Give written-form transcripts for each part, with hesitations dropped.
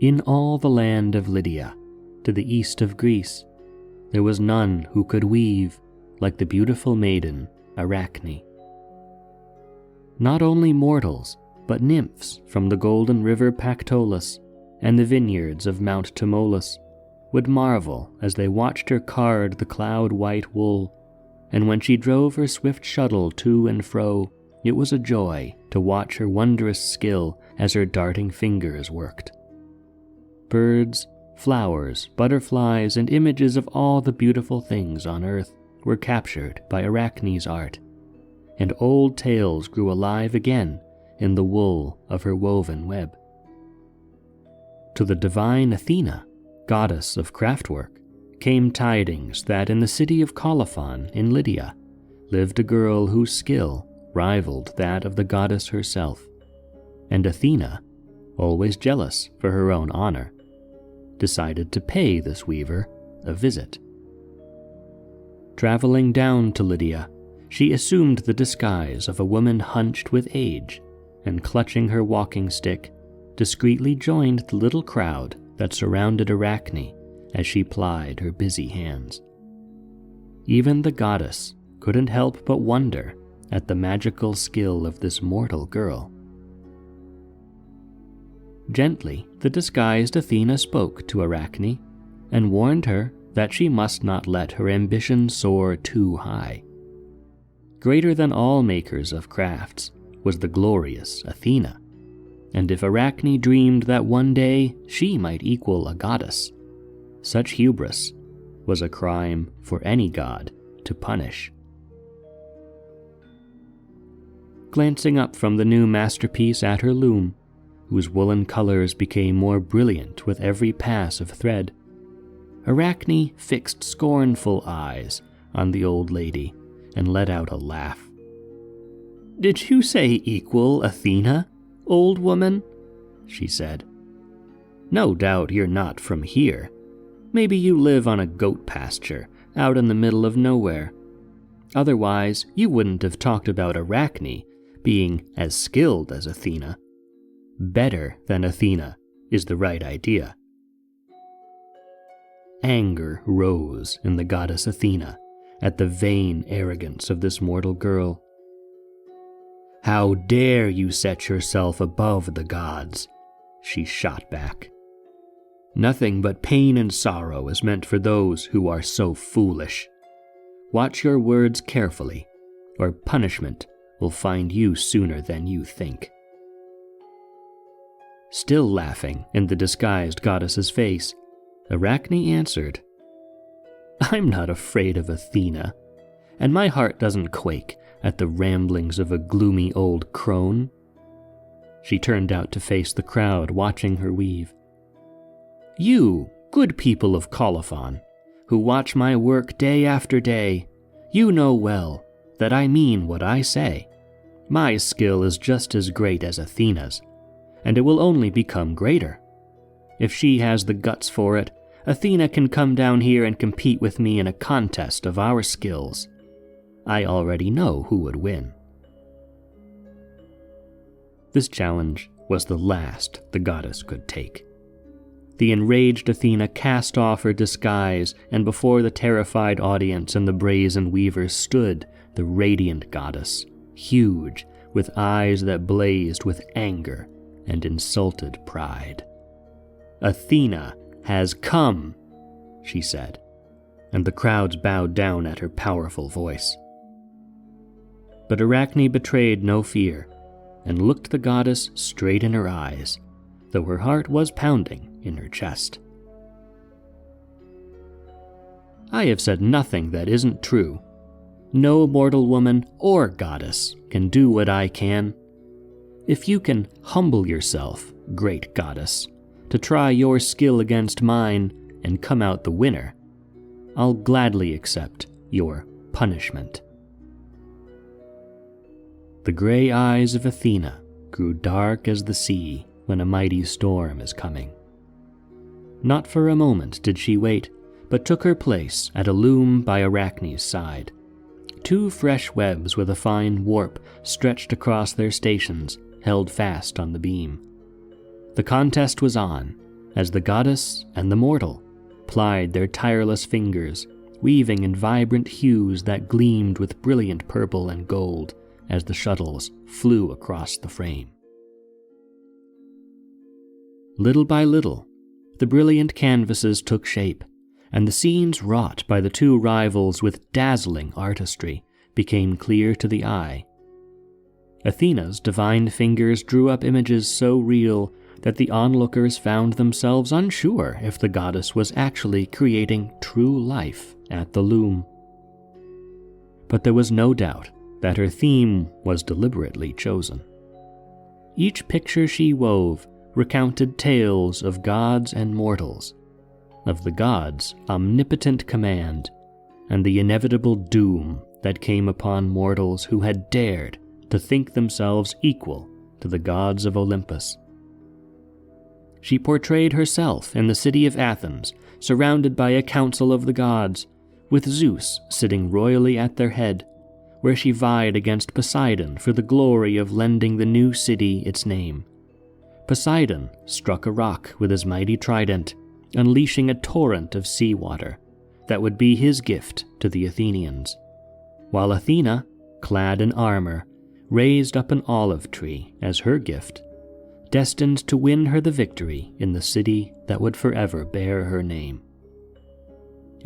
In all the land of Lydia, to the east of Greece, there was none who could weave like the beautiful maiden Arachne. Not only mortals, but nymphs from the golden river Pactolus and the vineyards of Mount Tmolus would marvel as they watched her card the cloud-white wool, and when she drove her swift shuttle to and fro, it was a joy to watch her wondrous skill as her darting fingers worked. Birds, flowers, butterflies, and images of all the beautiful things on earth were captured by Arachne's art, and old tales grew alive again in the wool of her woven web. To the divine Athena, goddess of craftwork, came tidings that in the city of Colophon in Lydia lived a girl whose skill rivaled that of the goddess herself, and Athena, always jealous for her own honor, decided to pay this weaver a visit. Traveling down to Lydia, she assumed the disguise of a woman hunched with age, and clutching her walking stick, discreetly joined the little crowd that surrounded Arachne as she plied her busy hands. Even the goddess couldn't help but wonder at the magical skill of this mortal girl. Gently, the disguised Athena spoke to Arachne and warned her that she must not let her ambition soar too high. Greater than all makers of crafts was the glorious Athena, and if Arachne dreamed that one day she might equal a goddess, such hubris was a crime for any god to punish. Glancing up from the new masterpiece at her loom, whose woolen colors became more brilliant with every pass of thread, Arachne fixed scornful eyes on the old lady and let out a laugh. "Did you say equal, Athena, old woman?" she said. "No doubt you're not from here. Maybe you live on a goat pasture out in the middle of nowhere. Otherwise, you wouldn't have talked about Arachne being as skilled as Athena. Better than Athena is the right idea." Anger rose in the goddess Athena at the vain arrogance of this mortal girl. "How dare you set yourself above the gods?" she shot back. "Nothing but pain and sorrow is meant for those who are so foolish. Watch your words carefully, or punishment will find you sooner than you think." Still laughing in the disguised goddess's face, Arachne answered, "I'm not afraid of Athena, and my heart doesn't quake at the ramblings of a gloomy old crone." She turned out to face the crowd watching her weave. "You, good people of Colophon, who watch my work day after day, you know well that I mean what I say. My skill is just as great as Athena's, and it will only become greater. If she has the guts for it, Athena can come down here and compete with me in a contest of our skills. I already know who would win." This challenge was the last the goddess could take. The enraged Athena cast off her disguise, and before the terrified audience and the brazen weavers stood the radiant goddess, huge, with eyes that blazed with anger and insulted pride. "Athena has come," she said, and the crowds bowed down at her powerful voice. But Arachne betrayed no fear, and looked the goddess straight in her eyes, though her heart was pounding in her chest. "I have said nothing that isn't true. No mortal woman or goddess can do what I can. If you can humble yourself, great goddess, to try your skill against mine and come out the winner, I'll gladly accept your punishment." The gray eyes of Athena grew dark as the sea when a mighty storm is coming. Not for a moment did she wait, but took her place at a loom by Arachne's side. 2 fresh webs with a fine warp stretched across their stations, held fast on the beam. The contest was on, as the goddess and the mortal plied their tireless fingers, weaving in vibrant hues that gleamed with brilliant purple and gold as the shuttles flew across the frame. Little by little, the brilliant canvases took shape, and the scenes wrought by the two rivals with dazzling artistry became clear to the eye. Athena's divine fingers drew up images so real that the onlookers found themselves unsure if the goddess was actually creating true life at the loom. But there was no doubt that her theme was deliberately chosen. Each picture she wove recounted tales of gods and mortals, of the gods' omnipotent command, and the inevitable doom that came upon mortals who had dared to think themselves equal to the gods of Olympus. She portrayed herself in the city of Athens, surrounded by a council of the gods, with Zeus sitting royally at their head, where she vied against Poseidon for the glory of lending the new city its name. Poseidon struck a rock with his mighty trident, unleashing a torrent of seawater that would be his gift to the Athenians, while Athena, clad in armor, raised up an olive tree as her gift, destined to win her the victory in the city that would forever bear her name.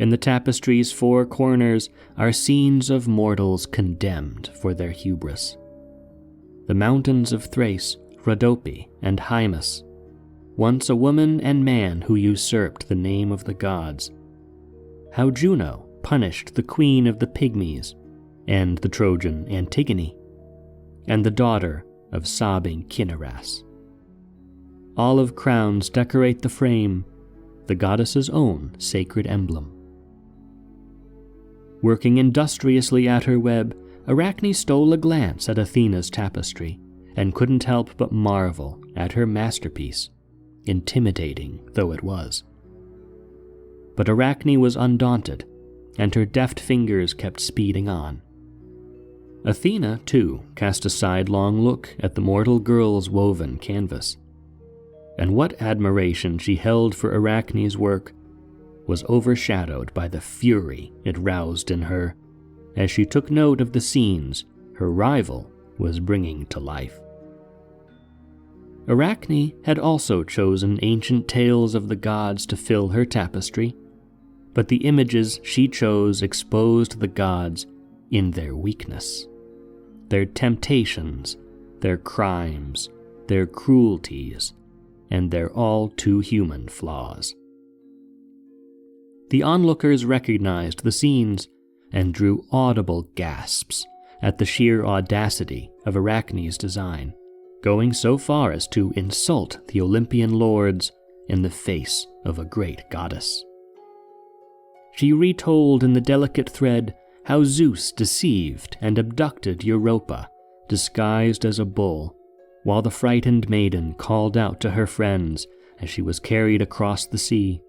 In the tapestry's four corners are scenes of mortals condemned for their hubris. The mountains of Thrace, Rhodope, and Hymus, once a woman and man who usurped the name of the gods. How Juno punished the queen of the Pygmies, and the Trojan Antigone, and the daughter of sobbing Cinyras. Olive crowns decorate the frame, the goddess's own sacred emblem. Working industriously at her web, Arachne stole a glance at Athena's tapestry, and couldn't help but marvel at her masterpiece, intimidating though it was. But Arachne was undaunted, and her deft fingers kept speeding on. Athena, too, cast a sidelong look at the mortal girl's woven canvas, and what admiration she held for Arachne's work was overshadowed by the fury it roused in her as she took note of the scenes her rival was bringing to life. Arachne had also chosen ancient tales of the gods to fill her tapestry, but the images she chose exposed the gods in their weakness, their temptations, their crimes, their cruelties, and their all-too-human flaws. The onlookers recognized the scenes and drew audible gasps at the sheer audacity of Arachne's design, going so far as to insult the Olympian lords in the face of a great goddess. She retold in the delicate thread how Zeus deceived and abducted Europa, disguised as a bull, while the frightened maiden called out to her friends as she was carried across the sea.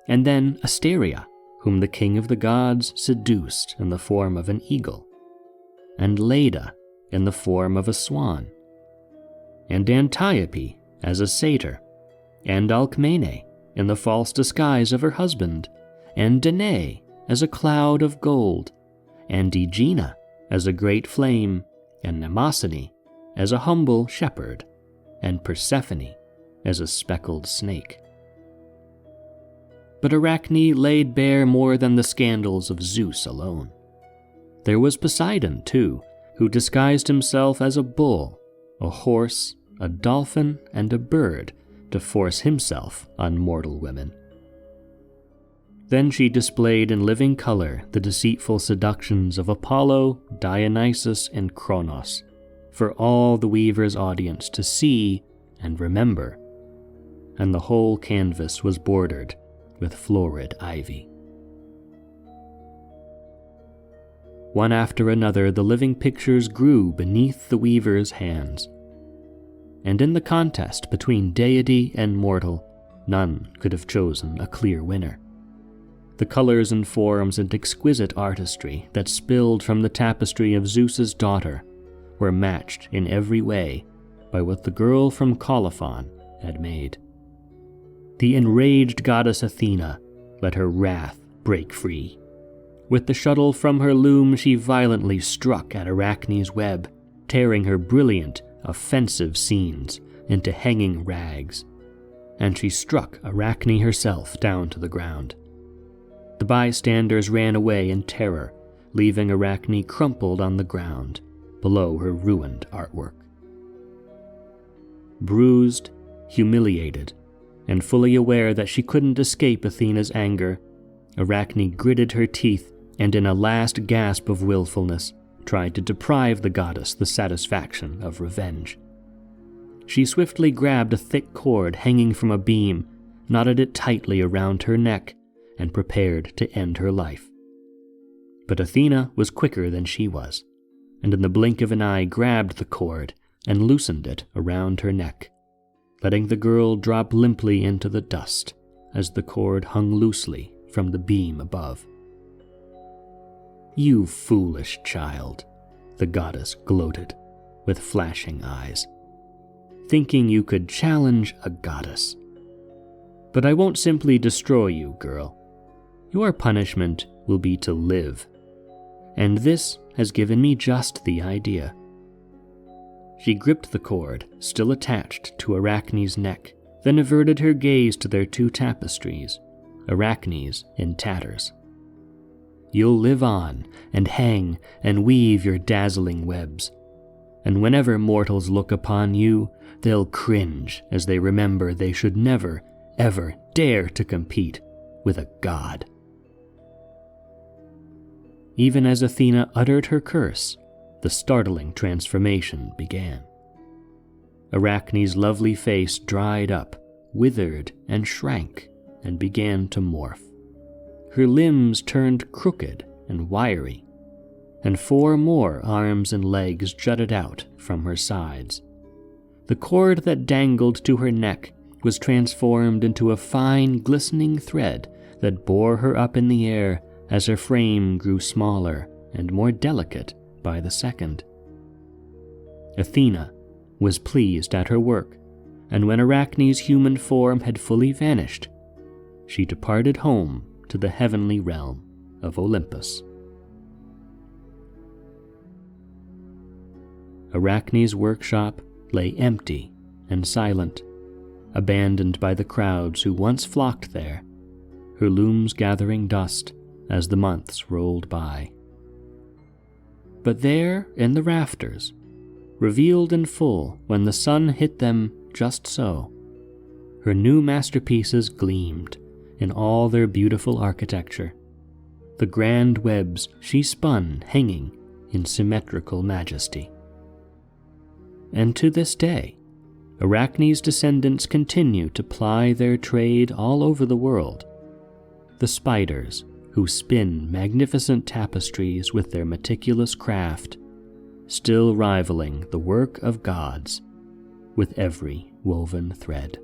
And then Asteria, whom the king of the gods seduced in the form of an eagle, and Leda in the form of a swan, and Antiope as a satyr, and Alcmene in the false disguise of her husband, and Danae as a cloud of gold, and Aegina as a great flame, and Mnemosyne as a humble shepherd, and Persephone as a speckled snake. But Arachne laid bare more than the scandals of Zeus alone. There was Poseidon, too, who disguised himself as a bull, a horse, a dolphin, and a bird to force himself on mortal women. Then she displayed in living color the deceitful seductions of Apollo, Dionysus, and Kronos, for all the weaver's audience to see and remember, and the whole canvas was bordered with florid ivy. One after another, the living pictures grew beneath the weaver's hands, and in the contest between deity and mortal, none could have chosen a clear winner. The colors and forms and exquisite artistry that spilled from the tapestry of Zeus's daughter were matched in every way by what the girl from Colophon had made. the enraged goddess Athena let her wrath break free. With the shuttle from her loom, she violently struck at Arachne's web, tearing her brilliant, offensive scenes into hanging rags, and she struck Arachne herself down to the ground. The bystanders ran away in terror, leaving Arachne crumpled on the ground below her ruined artwork. Bruised, humiliated, and fully aware that she couldn't escape Athena's anger, Arachne gritted her teeth and in a last gasp of willfulness tried to deprive the goddess the satisfaction of revenge. She swiftly grabbed a thick cord hanging from a beam, knotted it tightly around her neck, and prepared to end her life. But Athena was quicker than she was, and in the blink of an eye grabbed the cord and loosened it around her neck, letting the girl drop limply into the dust as the cord hung loosely from the beam above. "You foolish child," the goddess gloated, with flashing eyes. "Thinking you could challenge a goddess. But I won't simply destroy you, girl. Your punishment will be to live. And this has given me just the idea." She gripped the cord, still attached to Arachne's neck, then averted her gaze to their two tapestries, Arachne's in tatters. "You'll live on, and hang and weave your dazzling webs, and whenever mortals look upon you, they'll cringe as they remember they should never, ever dare to compete with a god." Even as Athena uttered her curse, the startling transformation began. Arachne's lovely face dried up, withered, and shrank, and began to morph. Her limbs turned crooked and wiry, and 4 more arms and legs jutted out from her sides. The cord that dangled to her neck was transformed into a fine, glistening thread that bore her up in the air as her frame grew smaller and more delicate by the second. Athena was pleased at her work, and when Arachne's human form had fully vanished, she departed home to the heavenly realm of Olympus. Arachne's workshop lay empty and silent, abandoned by the crowds who once flocked there, her looms gathering dust as the months rolled by. But there, in the rafters, revealed in full when the sun hit them just so, her new masterpieces gleamed in all their beautiful architecture, the grand webs she spun hanging in symmetrical majesty. And to this day, Arachne's descendants continue to ply their trade all over the world. The spiders who spin magnificent tapestries with their meticulous craft, still rivaling the work of gods with every woven thread.